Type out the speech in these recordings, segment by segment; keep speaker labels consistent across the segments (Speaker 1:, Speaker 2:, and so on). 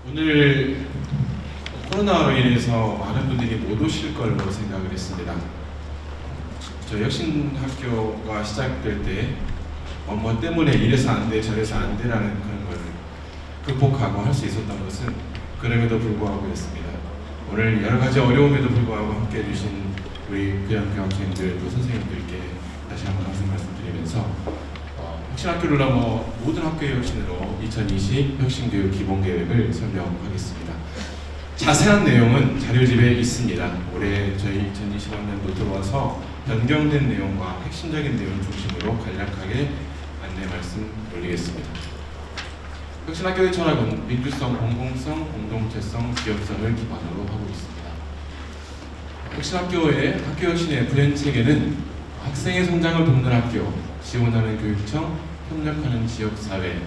Speaker 1: 오늘 코로나로 인해서 많은 분들이 못 오실 걸로 생각을 했습니다. 저희 혁신학교가 시작될 때 뭐 때문에 이래서 안 돼, 저래서 안 돼라는 그런 걸 극복하고 할 수 있었던 것은 그럼에도 불구하고였습니다. 오늘 여러 가지 어려움에도 불구하고 함께 해주신 우리 교양교 학생들 또 선생님들께 다시 한번 항상 말씀드리면서 혁신학교를 넘어 모든 학교의 혁신으로 2020 혁신교육 기본계획을 설명하겠습니다. 자세한 내용은 자료집에 있습니다. 올해 저희 2020학년도 들어와서 변경된 내용과 핵심적인 내용 중심으로 간략하게 안내 말씀 올리겠습니다. 혁신학교의 철학은 민주성, 공공성, 공동체성, 지역성을 기반으로 하고 있습니다. 혁신학교의 학교 혁신의 부연체계는 학생의 성장을 돕는 학교, 지원하는 교육청, 협력하는 지역사회를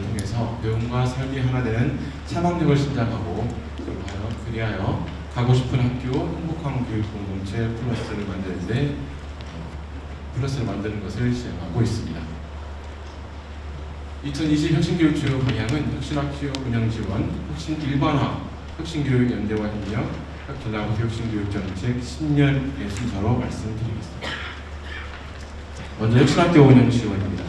Speaker 1: 통해서 배움과 삶이 하나 되는 참학력을 신장하고 그리하여 가고 싶은 학교, 행복한 교육 공동체 플러스를 만드는 것을 시행하고 있습니다. 2020 혁신교육 주요 방향은 혁신학교 운영 지원, 혁신 일반화, 혁신교육 연대와 협력, 전라북도 혁신교육 정책 10년의 순서로 말씀드리겠습니다. 먼저 혁신학교 운영 지원입니다.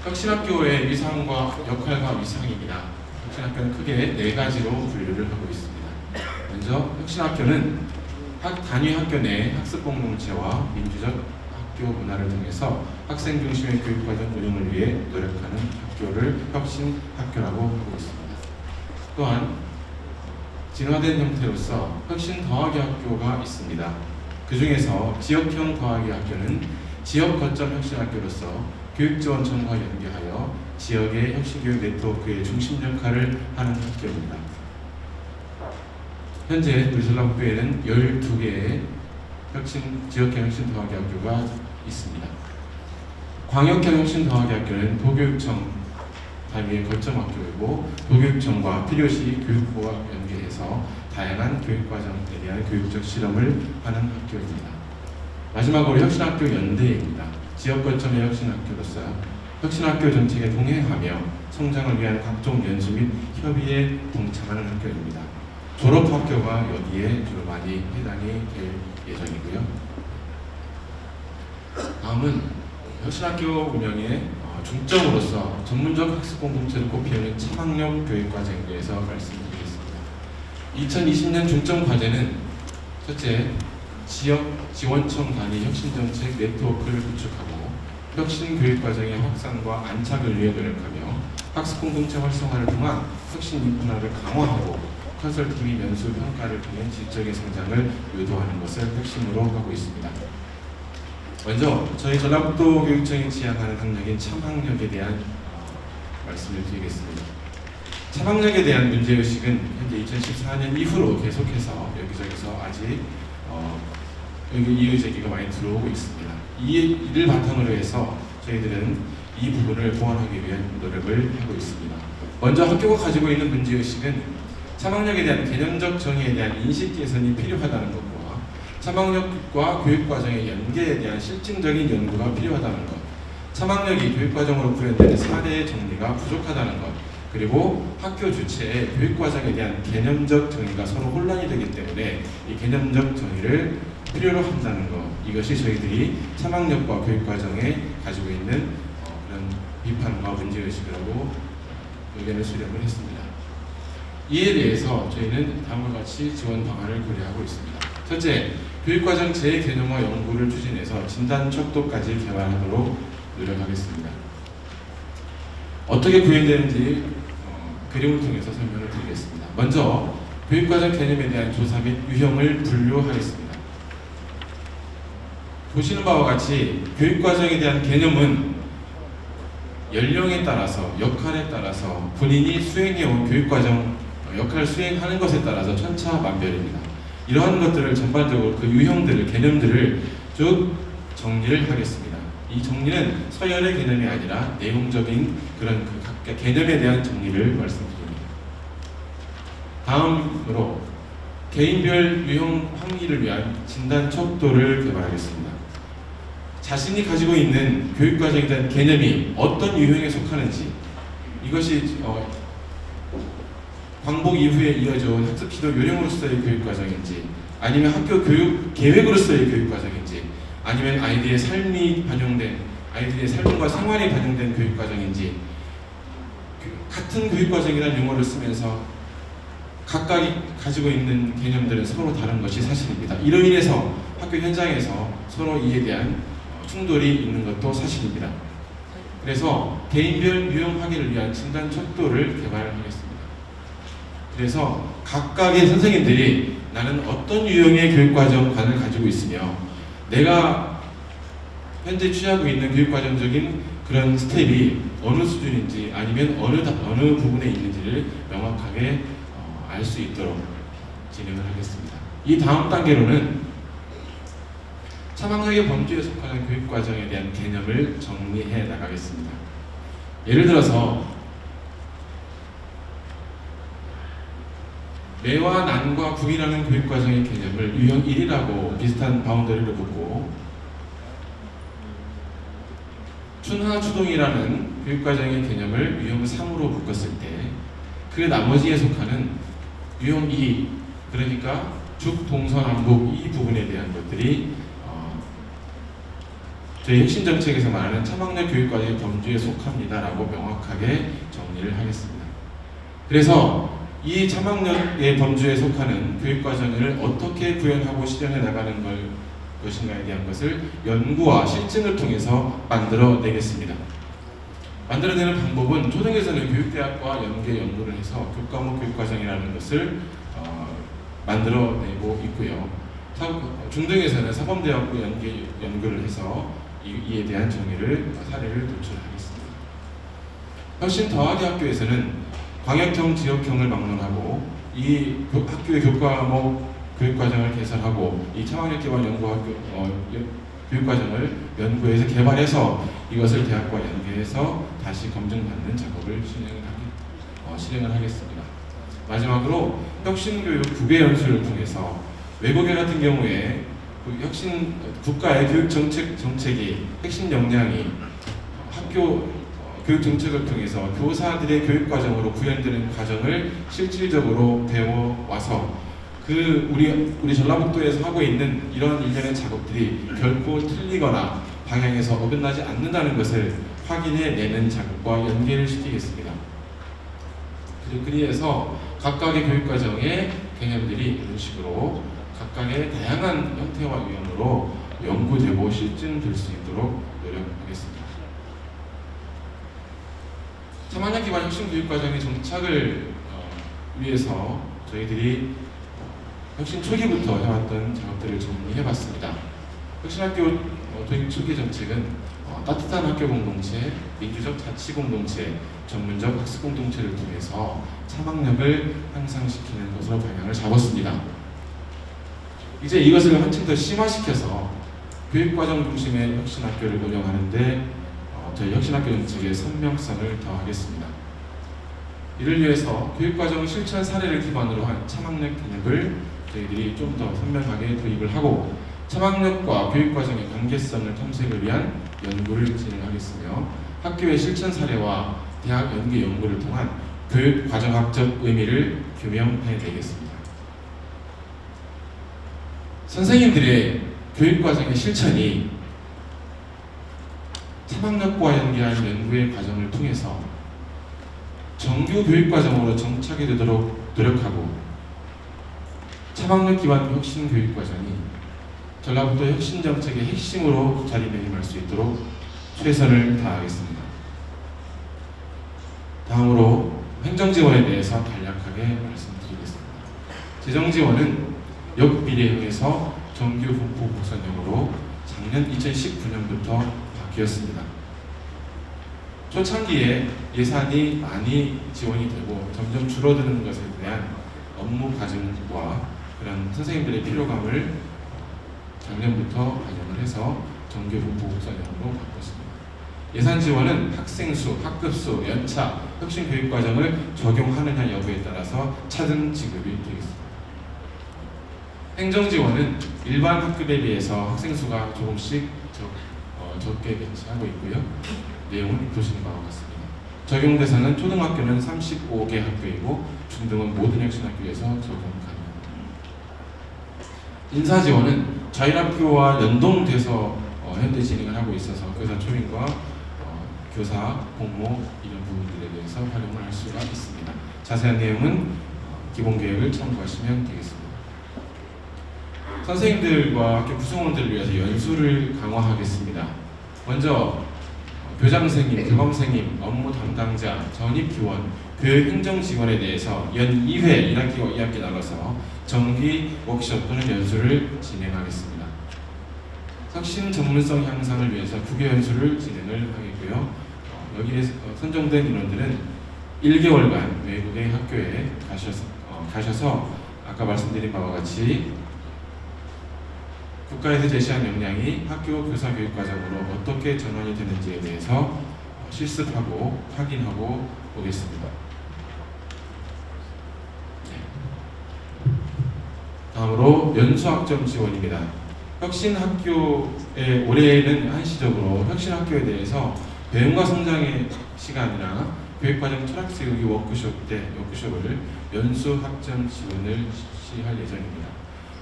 Speaker 1: 혁신학교의 위상과 역할과 위상입니다. 혁신학교는 크게 4가지로 분류를 하고 있습니다. 먼저 혁신학교는 각 단위 학교 내 학습 공동체와 민주적 학교 문화를 통해서 학생 중심의 교육과정 운영을 위해 노력하는 학교를 혁신학교라고 하고 있습니다. 또한 진화된 형태로서 혁신 더하기 학교가 있습니다. 그 중에서 지역형 더하기 학교는 지역 거점 혁신학교로서 교육지원청과 연계하여 지역의 혁신교육 네트워크의 중심 역할을 하는 학교입니다. 현재 우리 전라북도에는 12개의 지역형 혁신 더하기 학교가 있습니다. 광역형 혁신 더하기 학교는 도교육청 단위의 거점 학교이고 도교육청과 필요시 교육부와 연계해서 다양한 교육과정에 대한 교육적 실험을 하는 학교입니다. 마지막으로 혁신학교 연대입니다. 지역 거점의 혁신학교로서 혁신학교 정책에 동행하며 성장을 위한 각종 연수 및 협의에 동참하는 학교입니다. 졸업학교가 여기에 주로 많이 해당이 될 예정이고요. 다음은 혁신학교 운영의 중점으로서 전문적 학습 공동체를 꽃피우는 참학력 교육과정에 대해서 말씀드리겠습니다. 2020년 중점 과제는 첫째, 지역 지원청 단위 혁신정책 네트워크를 구축하고 혁신 교육과정의 확산과 안착을 위해 노력하며 학습 공동체 활성화를 통한 혁신 인프라를 강화하고 컨설팅 및 연수 평가를 통해 질적인 성장을 유도하는 것을 핵심으로 하고 있습니다. 먼저 저희 전라북도 교육청이 지향하는 학력인 참학력에 대한 말씀을 드리겠습니다. 참학력에 대한 문제의식은 현재 2014년 이후로 계속해서 여기저기서 아직 이의제기가 많이 들어오고 있습니다. 이를 바탕으로 해서 저희들은 이 부분을 보완하기 위한 노력을 하고 있습니다. 먼저 학교가 가지고 있는 문제의식은 참학력에 대한 개념적 정의에 대한 인식 개선이 필요하다는 것과 참학력과 교육과정의 연계에 대한 실증적인 연구가 필요하다는 것, 참학력이 교육과정으로 구현되는 사례의 정리가 부족하다는 것, 그리고 학교 주체의 교육과정에 대한 개념적 정의가 서로 혼란이 되기 때문에 이 개념적 정의를 필요로 한다는 것, 이것이 저희들이 참학력과 교육과정에 가지고 있는 그런 비판과 문제의식이라고 의견을 수렴을 했습니다. 이에 대해서 저희는 다음과 같이 지원 방안을 고려하고 있습니다. 첫째, 교육과정 재개념화 연구를 추진해서 진단 척도까지 개발하도록 노력하겠습니다. 어떻게 구현되는지 그림을 통해서 설명을 드리겠습니다. 먼저 교육과정 개념에 대한 조사 및 유형을 분류하겠습니다. 보시는 바와 같이 교육과정에 대한 개념은 연령에 따라서 역할에 따라서 본인이 수행해온 교육과정 역할을 수행하는 것에 따라서 천차만별입니다. 이러한 것들을 전반적으로 그 유형들을 개념들을 쭉 정리를 하겠습니다. 이 정리는 서열의 개념이 아니라 내용적인 그런 그 각각 개념에 대한 정리를 말씀드립니다. 다음으로 개인별 유형 확리를 위한 진단 척도를 개발하겠습니다. 자신이 가지고 있는 교육과정에 대한 개념이 어떤 유형에 속하는지 이것이 광복 이후에 이어져온 학습 지도 요령으로서의 교육 과정인지, 아니면 학교 교육 계획으로서의 교육 과정인지, 아니면 아이들의 삶이 반영된, 아이들의 삶과 생활이 반영된 교육 과정인지, 같은 교육 과정이라는 용어를 쓰면서 각각이 가지고 있는 개념들은 서로 다른 것이 사실입니다. 이로 인해서 학교 현장에서 서로 이에 대한 충돌이 있는 것도 사실입니다. 그래서 개인별 유형 확인을 위한 진단 척도를 개발하겠습니다. 그래서 각각의 선생님들이 나는 어떤 유형의 교육과정관을 가지고 있으며 내가 현재 취하고 있는 교육과정적인 그런 스텝이 어느 수준인지 아니면 어느 부분에 있는지를 명확하게 알 수 있도록 진행을 하겠습니다. 이 다음 단계로는 차망력의 범주에 속하는 교육과정에 대한 개념을 정리해 나가겠습니다. 예를 들어서 매와 난과 국이라는 교육과정의 개념을 유형 1이라고 비슷한 바운더리를 두고 춘하 추동이라는 교육과정의 개념을 유형 3으로 묶었을 때 그 나머지에 속하는 유형 2, 그러니까 죽, 동서남북 이 부분에 대한 것들이 저희 혁신정책에서 말하는 차망력 교육과정의 범주에 속합니다라고 명확하게 정리를 하겠습니다. 그래서 이 차망력의 범주에 속하는 교육과정을 어떻게 구현하고 실현해 나가는 것인가에 대한 것을 연구와 실증을 통해서 만들어내겠습니다. 만들어내는 방법은 초등에서는 교육대학과 연계연구를 해서 교과목 교육과정이라는 것을 만들어내고 있고요. 중등에서는 사범대학과 연구를 해서 이에 대한 정의를 사례를 도출하겠습니다. 훨씬 더하게 학교에서는 광역형, 지역형을 막론하고 이 학교의 교과목 교육과정을 개설하고 이 차망력 기반 교육과정을 연구해서 개발해서 이것을 대학과 연계해서 다시 검증받는 작업을 실행을 하겠습니다. 마지막으로 혁신교육 9개 연수를 통해서 외국인 같은 경우에 국가의 교육정책이 핵심 역량이 학교 교육정책을 통해서 교사들의 교육과정으로 구현되는 과정을 실질적으로 배워와서 우리 전라북도에서 하고 있는 이런 일련의 작업들이 결코 틀리거나 방향에서 어긋나지 않는다는 것을 확인해내는 작업과 연계를 시키겠습니다. 그리해서 각각의 교육과정의 개념들이 이런 식으로 각각의 다양한 형태와 유형으로 연구되고 실증될 수 있도록 노력하겠습니다. 차망력 기반 혁신교육과정의 정착을 위해서 저희들이 혁신 초기부터 해왔던 작업들을 정리해봤습니다. 혁신학교 도입 초기 정책은 따뜻한 학교 공동체, 민주적 자치 공동체, 전문적 학습 공동체를 통해서 차망력을 향상시키는 것으로 방향을 잡았습니다. 이제 이것을 한층 더 심화시켜서 교육과정 중심의 혁신학교를 운영하는데 저희 혁신학교 정책의 선명성을 더하겠습니다. 이를 위해서 교육과정 실천 사례를 기반으로 한 차망력 개념을 저희들이 좀 더 선명하게 도입을 하고 차망력과 교육과정의 관계성을 탐색을 위한 연구를 진행하겠으며 학교의 실천 사례와 대학 연계 연구를 통한 교육과정학적 의미를 규명해내겠습니다. 선생님들의 교육과정의 실천이 차망력과 연계한 연구의 과정을 통해서 정규 교육과정으로 정착이 되도록 노력하고 차망력 기반 혁신 교육과정이 전라북도 혁신정책의 핵심으로 자리매김할 수 있도록 최선을 다하겠습니다. 다음으로 행정지원에 대해서 간략하게 말씀드리겠습니다. 재정지원은 역비례형에서 정규 분포 곡선형으로 작년 2019년부터 바뀌었습니다. 초창기에 예산이 많이 지원이 되고 점점 줄어드는 것에 대한 업무 과정과 그런 선생님들의 피로감을 작년부터 반영을 해서 정규 분포 곡선형으로 바꿨습니다. 예산 지원은 학생 수, 학급 수, 연차, 혁신 교육 과정을 적용하느냐 여부에 따라서 차등 지급이 되겠습니다. 행정 지원은 일반 학급에 비해서 학생 수가 조금씩 적게 배치하고 있고요. 내용은 보시는 바와 같습니다. 적용 대상은 초등학교는 35개 학교이고 중등은 모든 혁신학교에서 적용 가능합니다. 인사 지원은 자율학교와 연동돼서 현재 진행을 하고 있어서 교사 초빙과 교사, 공모 이런 부분들에 대해서 활용을 할 수가 있습니다. 자세한 내용은 기본 계획을 참고하시면 되겠습니다. 선생님들과 학교 구성원들을 위해서 연수를 강화하겠습니다. 먼저 교장 선생님, 교감 선생님, 업무 담당자, 전입 기원, 교육 행정 지원에 대해서 연 2회 1학기와 2학기 나눠서 정기 워크숍 또는 연수를 진행하겠습니다. 혁신 전문성 향상을 위해서 국외 연수를 진행을 하겠고요. 여기에 선정된 인원들은 1개월간 외국의 학교에 가셔서 아까 말씀드린 바와 같이 국가에서 제시한 역량이 학교 교사 교육 과정으로 어떻게 전환이 되는지에 대해서 실습하고 확인하고 오겠습니다. 다음으로 연수학점 지원입니다. 혁신학교의 올해는 한시적으로 혁신학교에 대해서 배움과 성장의 시간이나 교육과정 철학 세우기 워크숍을 연수학점 지원을 실시할 예정입니다.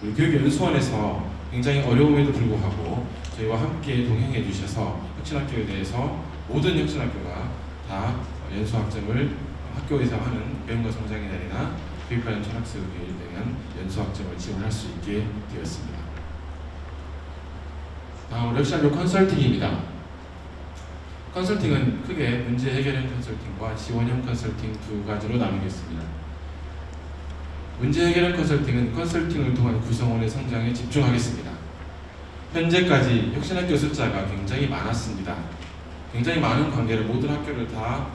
Speaker 1: 우리 교육연수원에서 굉장히 어려움에도 불구하고 저희와 함께 동행해 주셔서 혁신학교에 대해서 모든 혁신학교가 다 연수학점을 학교에서 하는 배움과 성장의 날이나 교육과정 철학 세우기에 대한 연수학점을 지원할 수 있게 되었습니다. 다음으로 혁신학교 컨설팅입니다. 컨설팅은 크게 문제 해결형 컨설팅과 지원형 컨설팅 두 가지로 나누겠습니다. 문제 해결형 컨설팅은 컨설팅을 통한 구성원의 성장에 집중하겠습니다. 현재까지 혁신학교 숫자가 굉장히 많았습니다. 굉장히 많은 관계를 모든 학교를 다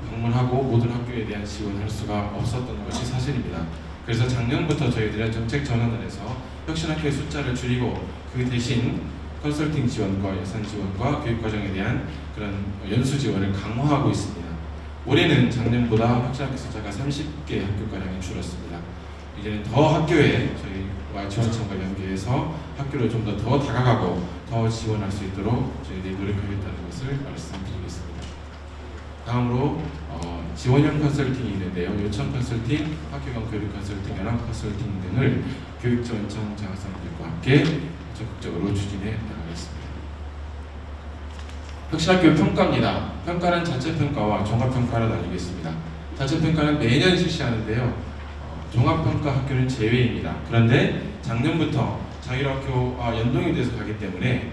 Speaker 1: 방문하고 모든 학교에 대한 지원을 할 수가 없었던 것이 사실입니다. 그래서 작년부터 저희들은 정책 전환을 해서 혁신학교의 숫자를 줄이고 그 대신 컨설팅 지원과 예산 지원과 교육과정에 대한 그런 연수 지원을 강화하고 있습니다. 올해는 작년보다 혁신학교 숫자가 30개 학교가량이 줄었습니다. 이제는 더 학교에 저희와 지원청과 연계해서 학교를 좀 더 다가가고 더 지원할 수 있도록 저희들이 노력하겠다는 것을 말씀드리겠습니다. 다음으로 지원형 컨설팅이 있는데요. 요청 컨설팅, 학교간 교육 컨설팅, 연합 컨설팅 등을 교육지원청 장학생들과 함께 적극적으로 추진해 나가겠습니다. 혁신학교 평가입니다. 평가는 자체평가와 종합평가로 나뉘겠습니다. 자체평가는 매년 실시하는데요. 종합평가 학교는 제외입니다. 그런데 작년부터 자율학교와 연동이 돼서 가기 때문에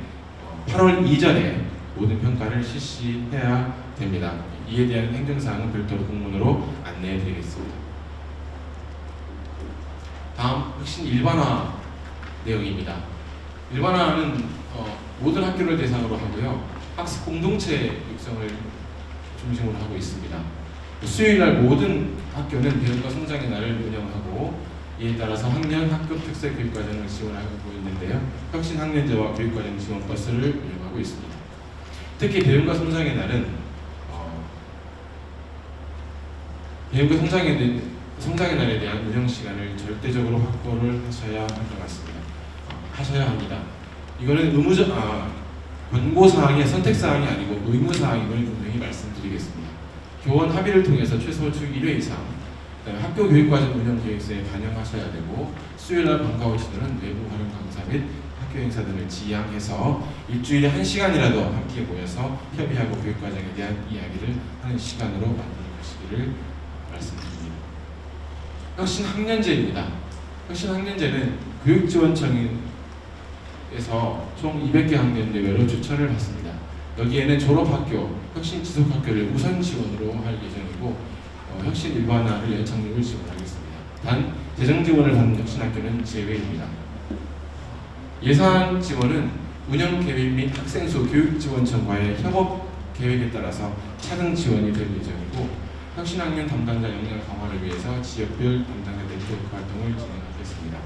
Speaker 1: 8월 이전에 모든 평가를 실시해야 됩니다. 이에 대한 행정사항은 별도로 공문으로 안내해 드리겠습니다. 다음 혁신 일반화 내용입니다. 일반화는 모든 학교를 대상으로 하고요. 학습 공동체 육성을 중심으로 하고 있습니다. 수요일날 모든 학교는 배움과 성장의 날을 운영하고 이에 따라서 학년 학급 특색 교육과정을 지원하고 있는데요. 혁신 학년제와 교육과정 지원 버스를 운영하고 있습니다. 특히 배움과 성장의 날은 배움과 성장의 날에 대한 운영 시간을 절대적으로 확보를 하셔야 할 것 같습니다. 하셔야 합니다. 이거는 권고사항의 선택사항이 아니고 의무사항임을 분명히 말씀드리겠습니다. 교원 합의를 통해서 최소 주 1회 이상 학교 교육과정 운영 계획서에 반영하셔야 되고 수요일날 방과 후 시도는 외부 활용 강사 및 학교 행사 등을 지향해서 일주일에 1시간이라도 함께 모여서 협의하고 교육과정에 대한 이야기를 하는 시간으로 만들어 가시기를 말씀드립니다. 혁신 학년제입니다. 혁신 학년제는 교육지원청에서 총 200개 학년 내외로 추천을 받습니다. 여기에는 졸업학교, 혁신 지속학교를 우선 지원으로 할 예정이고 혁신 일반화를 연착륙을 지원하겠습니다. 단 재정 지원을 받는 혁신학교는 제외입니다. 예산 지원은 운영 계획 및 학생 수 교육지원청과의 협업 계획에 따라서 차등 지원이 될 예정이고 혁신학년 담당자 역량 강화를 위해서 지역별 담당자 네트워크 활동을 진행하겠습니다.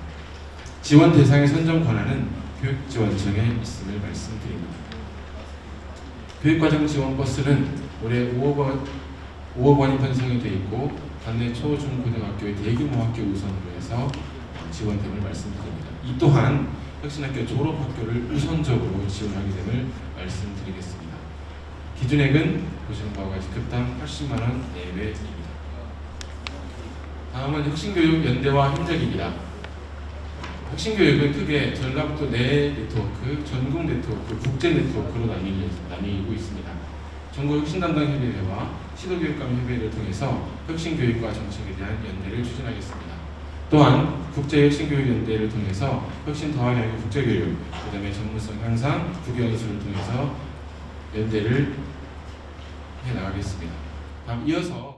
Speaker 1: 지원 대상의 선정 권한은 교육지원청에 있음을 말씀드립니다. 교육과정 지원 버스는 올해 5억 원이 편성이 되어 있고 관내 초, 중, 고등학교의 대규모 학교 우선으로 해서 지원됨을 말씀드립니다. 이 또한 혁신학교 졸업학교를 우선적으로 지원하게 됨을 말씀드리겠습니다. 기준액은 보시는 바와 같이 급당 80만 원 내외입니다. 다음은 혁신교육연대와 협력입니다. 혁신교육은 크게 전라북도 내 네트워크, 전국 네트워크, 국제 네트워크로 나뉘고 있습니다. 전국 혁신담당협의회와 시도교육감협의회를 통해서 혁신교육과 정책에 대한 연대를 추진하겠습니다. 또한 국제혁신교육연대를 통해서 혁신 더하기 국제교육, 그 다음에 전문성 향상, 국영이수를 통해서 연대를 해나가겠습니다. 다음 이어서